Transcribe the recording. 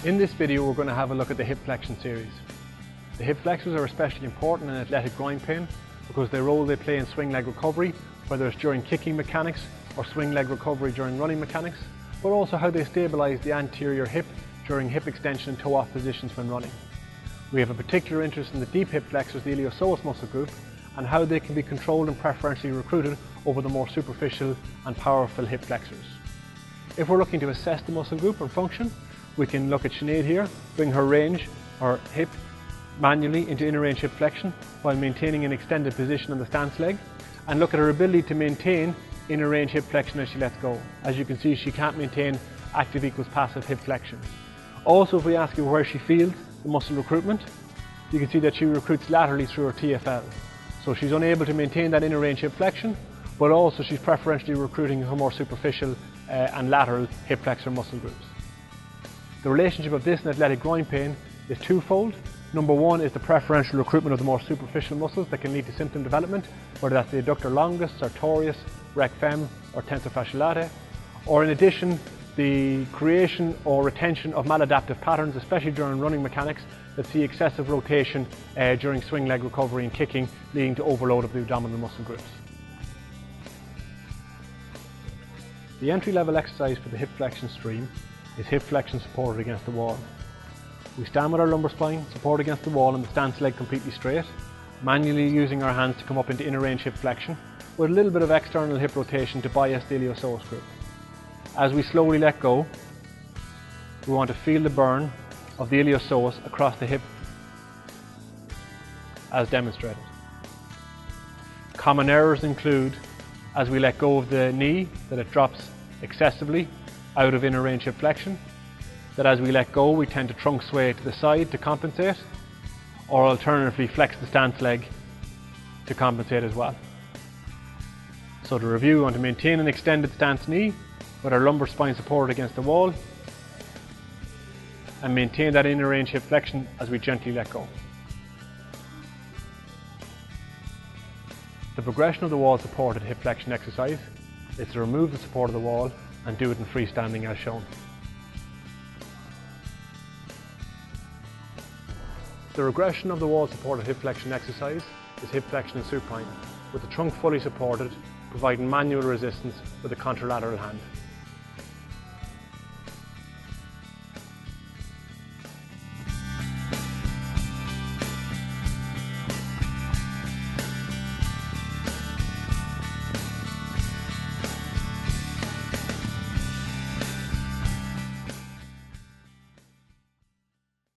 In this video we're going to have a look at the hip flexion series. The hip flexors are especially important in athletic groin pain because the role they play in swing leg recovery, whether it's during kicking mechanics or swing leg recovery during running mechanics, but also how they stabilise the anterior hip during hip extension and toe off positions when running. We have a particular interest in the deep hip flexors, the iliopsoas muscle group, and how they can be controlled and preferentially recruited over the more superficial and powerful hip flexors. If we're looking to assess the muscle group and function, we can look at Sinead here, bring her range, her hip, manually into inner range hip flexion while maintaining an extended position on the stance leg, and look at her ability to maintain inner range hip flexion as she lets go. As you can see, she can't maintain active equals passive hip flexion. Also, if we ask her where she feels the muscle recruitment, you can see that she recruits laterally through her TFL. So she's unable to maintain that inner range hip flexion, but also she's preferentially recruiting her more superficial and lateral hip flexor muscle groups. The relationship of this and athletic groin pain is twofold. Number one is the preferential recruitment of the more superficial muscles that can lead to symptom development, whether that's the adductor longus, sartorius, rec fem, or tensor fasciae latae, or in addition, the creation or retention of maladaptive patterns, especially during running mechanics, that see excessive rotation during swing leg recovery and kicking, leading to overload of the abdominal muscle groups. The entry-level exercise for the hip flexion stream is hip flexion supported against the wall. We stand with our lumbar spine supported against the wall and the stance leg completely straight, manually using our hands to come up into inner range hip flexion with a little bit of external hip rotation to bias the iliopsoas group. As we slowly let go, we want to feel the burn of the iliopsoas across the hip as demonstrated. Common errors include, as we let go of the knee, that it drops excessively out of inner range hip flexion, that as we let go we tend to trunk sway to the side to compensate, or alternatively flex the stance leg to compensate as well. So to review, we want to maintain an extended stance knee with our lumbar spine supported against the wall and maintain that inner range hip flexion as we gently let go. The progression of the wall supported hip flexion exercise is to remove the support of the wall and do it in freestanding as shown. The regression of the wall supported hip flexion exercise is hip flexion in supine, with the trunk fully supported, providing manual resistance with a contralateral hand.